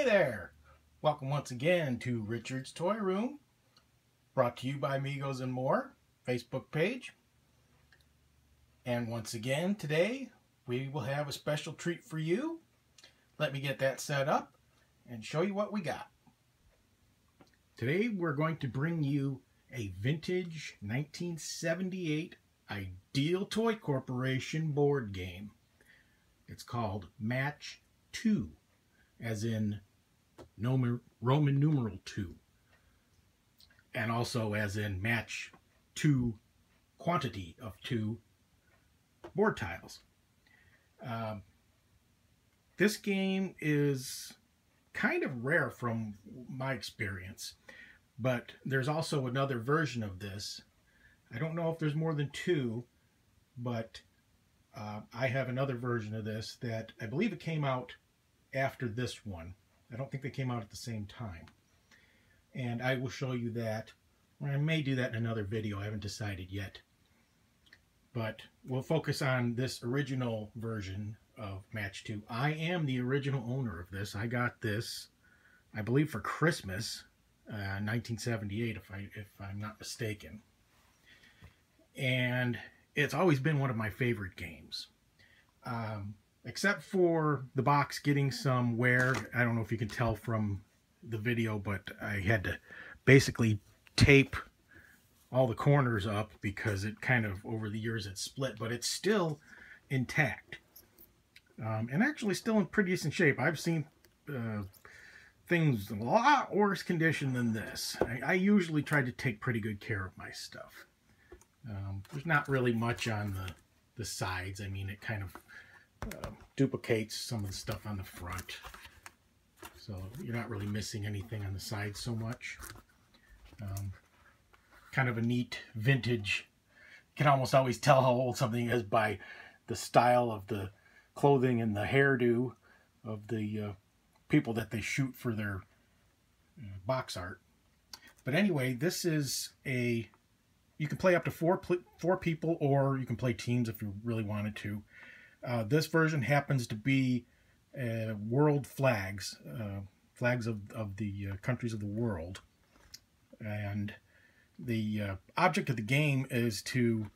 Hey there! Welcome once again to Richard's Toy Room, brought to you by Amigos and More Facebook page. And once again today we will have a special treat for you. Let me get that set up and show you what we got. Today we're going to bring you a vintage 1978 Ideal Toy Corporation board game. It's called Match 2, as in Roman numeral 2, and also as in match 2, quantity of 2 board tiles. This game is kind of rare from my experience, but there's also another version of this. I don't know if there's more than 2, but I have another version of this that I believe it came out after this one. I don't think they came out at the same time. And I will show you that. Or I may do that in another video. I haven't decided yet. But we'll focus on this original version of Match 2. I am the original owner of this. I got this, I believe, for Christmas, 1978, if I'm not mistaken. And it's always been one of my favorite games. Except for the box getting some wear. I don't know if you can tell from the video, but I had to basically tape all the corners up because it kind of, over the years, it split, but it's still intact. And actually still in pretty decent shape. I've seen things in a lot worse condition than this. I usually try to take pretty good care of my stuff. There's not really much on the sides. I mean, it kind of duplicates some of the stuff on the front, so you're not really missing anything on the sides so much. Kind of a neat vintage. You can almost always tell how old something is by the style of the clothing and the hairdo of the people that they shoot for their box art. But anyway, this is a, you can play up to four people, or you can play teams if you really wanted to. This version happens to be world flags, flags of the countries of the world. And the object of the game is to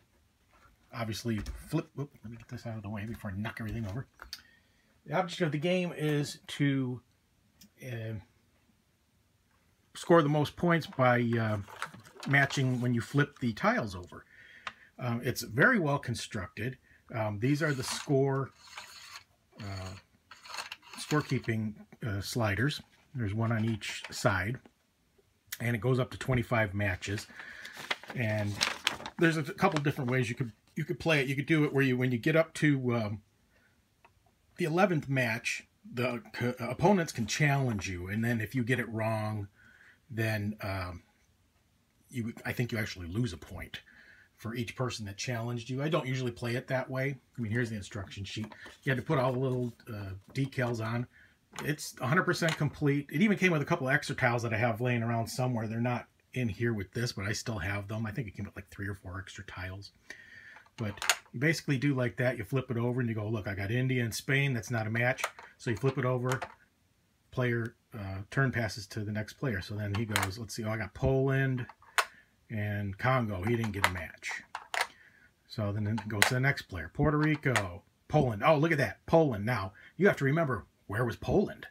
obviously flip. Whoop, let me get this out of the way before I knock everything over. The object of the game is to score the most points by matching when you flip the tiles over. It's very well constructed. These are the scorekeeping sliders. There's one on each side, and it goes up to 25 matches. And there's a couple different ways you could play it. You could do it where when you get up to the 11th match, the opponents can challenge you, and then if you get it wrong, then I think you actually lose a point for each person that challenged you. I don't usually play it that way. I mean, here's the instruction sheet. You had to put all the little decals on. It's 100% complete. It even came with a couple of extra tiles that I have laying around somewhere. They're not in here with this, but I still have them. I think it came with like 3 or 4 extra tiles. But you basically do like that. You flip it over and you go, look, I got India and Spain. That's not a match. So you flip it over. Player turn passes to the next player. So then he goes, let's see, oh, I got Poland and Congo. He didn't get a match. So then it goes to the next player. Puerto Rico, Poland. Oh, look at that. Poland. Now, you have to remember, where was Poland?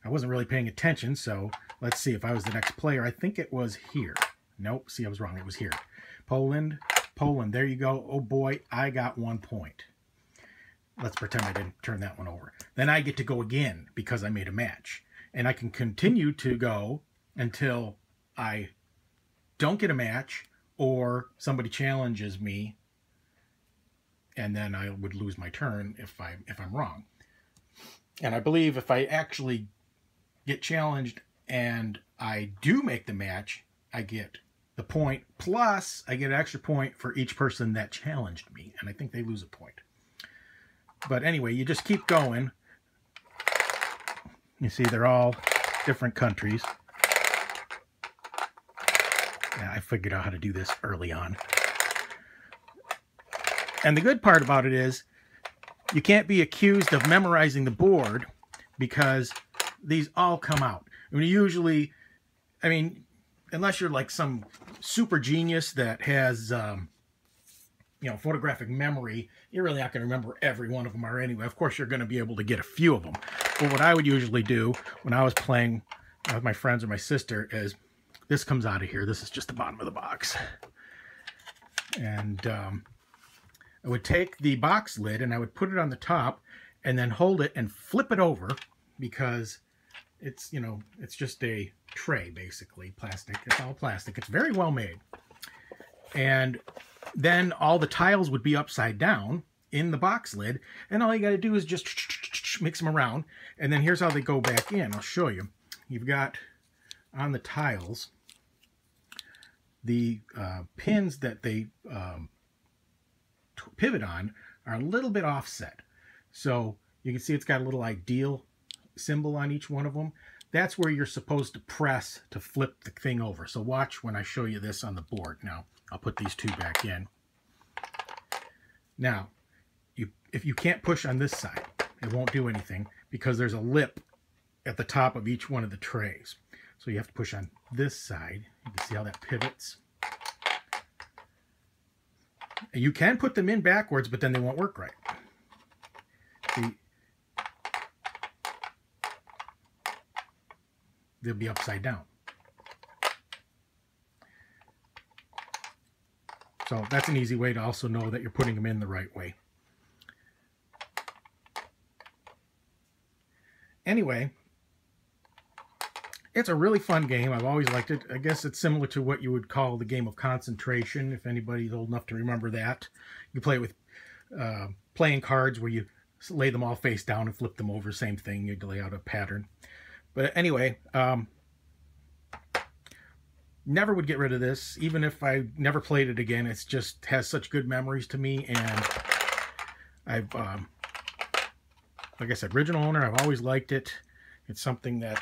I wasn't really paying attention, so let's see if I was the next player. I think it was here. Nope, see, I was wrong. It was here. Poland, Poland. There you go. Oh, boy, I got 1 point. Let's pretend I didn't turn that one over. Then I get to go again because I made a match. And I can continue to go until I don't get a match or somebody challenges me, and then I would lose my turn if I'm wrong. And I believe if I actually get challenged and I do make the match, I get the point, plus I get an extra point for each person that challenged me, and I think they lose a point. But anyway, you just keep going. You see, they're all different countries. Yeah, I figured out how to do this early on. And the good part about it is you can't be accused of memorizing the board, because these all come out. I mean, usually, I mean, unless you're like some super genius that has, you know, photographic memory, you're really not going to remember every one of them are anyway. Of course, you're going to be able to get a few of them. But what I would usually do when I was playing with my friends or my sister is, this comes out of here. This is just the bottom of the box. And I would take the box lid and I would put it on the top and then hold it and flip it over, because it's, you know, it's just a tray, basically. Plastic. It's all plastic. It's very well made. And then all the tiles would be upside down in the box lid, and all you got to do is just mix them around. And then here's how they go back in. I'll show you. You've got on the tiles the pins that they pivot on are a little bit offset. So you can see it's got a little ideal symbol on each one of them. That's where you're supposed to press to flip the thing over. So watch when I show you this on the board. Now, I'll put these two back in. Now, if you can't push on this side, it won't do anything, because there's a lip at the top of each one of the trays. So you have to push on this side. You can see how that pivots. And you can put them in backwards, but then they won't work right. See, they'll be upside down. So that's an easy way to also know that you're putting them in the right way. Anyway, it's a really fun game. I've always liked it. I guess it's similar to what you would call the game of concentration, if anybody's old enough to remember that. You play it with playing cards where you lay them all face down and flip them over. Same thing. You lay out a pattern. But anyway, never would get rid of this, even if I never played it again. It's just has such good memories to me, and I've, like I said, original owner. I've always liked it. It's something that,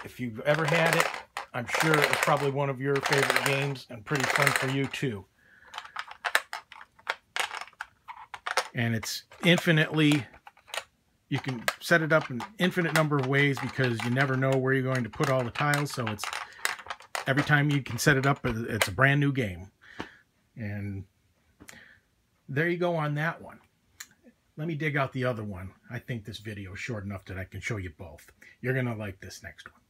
if you've ever had it, I'm sure it's probably one of your favorite games and pretty fun for you too. And it's infinitely, you can set it up in an infinite number of ways, because you never know where you're going to put all the tiles. So it's, every time you can set it up, it's a brand new game. And there you go on that one. Let me dig out the other one. I think this video is short enough that I can show you both. You're going to like this next one.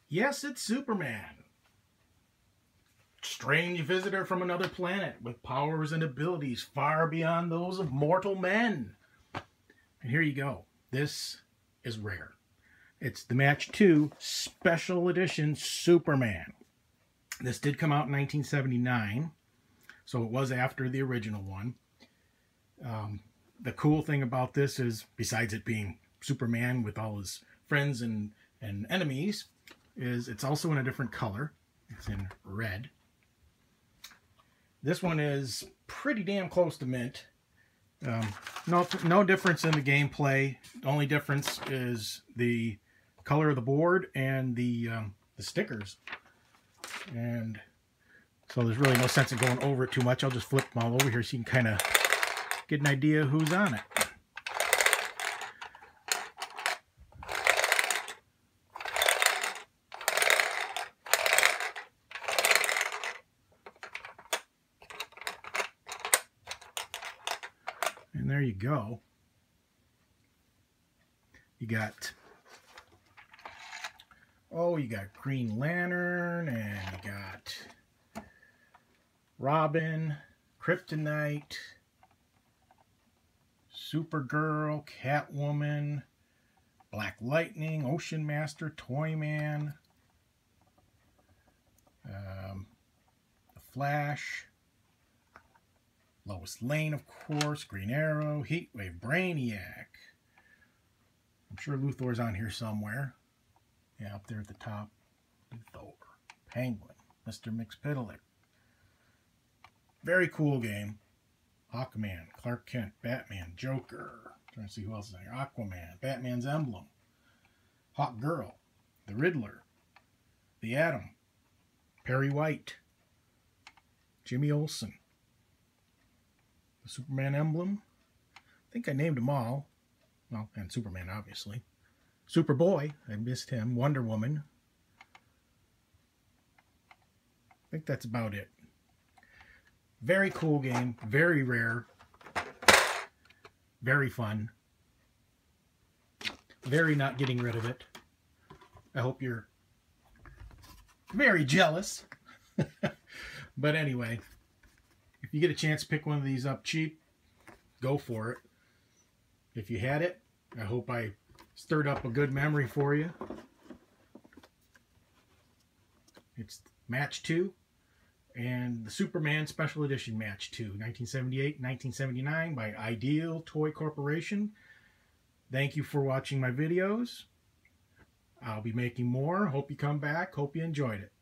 Yes, it's Superman. Strange visitor from another planet with powers and abilities far beyond those of mortal men. And here you go. This is rare. It's the Match 2 Special Edition Superman. This did come out in 1979, so it was after the original one. The cool thing about this is, besides it being Superman with all his friends and enemies, is it's also in a different color. It's in red. This one is pretty damn close to mint. No difference in the gameplay. The only difference is the color of the board and the stickers. And so there's really no sense in going over it too much. I'll just flip them all over here so you can kind of get an idea who's on it. And there you go. You got, you got Green Lantern, and you got Robin, Kryptonite, Supergirl, Catwoman, Black Lightning, Ocean Master, Toyman, The Flash, Lois Lane, of course, Green Arrow, Heatwave, Brainiac, I'm sure Luthor's on here somewhere. Yeah, up there at the top. Luthor, Penguin, Mr. Mxyzptlk. Very cool game. Hawkman, Clark Kent, Batman, Joker. Trying to see who else is on here. Aquaman, Batman's emblem. Hawk Girl, the Riddler, the Atom, Perry White, Jimmy Olsen, the Superman emblem. I think I named them all. Well, and Superman, obviously. Superboy, I missed him. Wonder Woman. I think that's about it. Very cool game. Very rare. Very fun. Very not getting rid of it. I hope you're very jealous. But anyway, if you get a chance to pick one of these up cheap, go for it. If you had it, I hope I stirred up a good memory for you. It's Match 2 and the Superman Special Edition Match 2, 1978-1979 by Ideal Toy Corporation. Thank you for watching my videos. I'll be making more. Hope you come back. Hope you enjoyed it.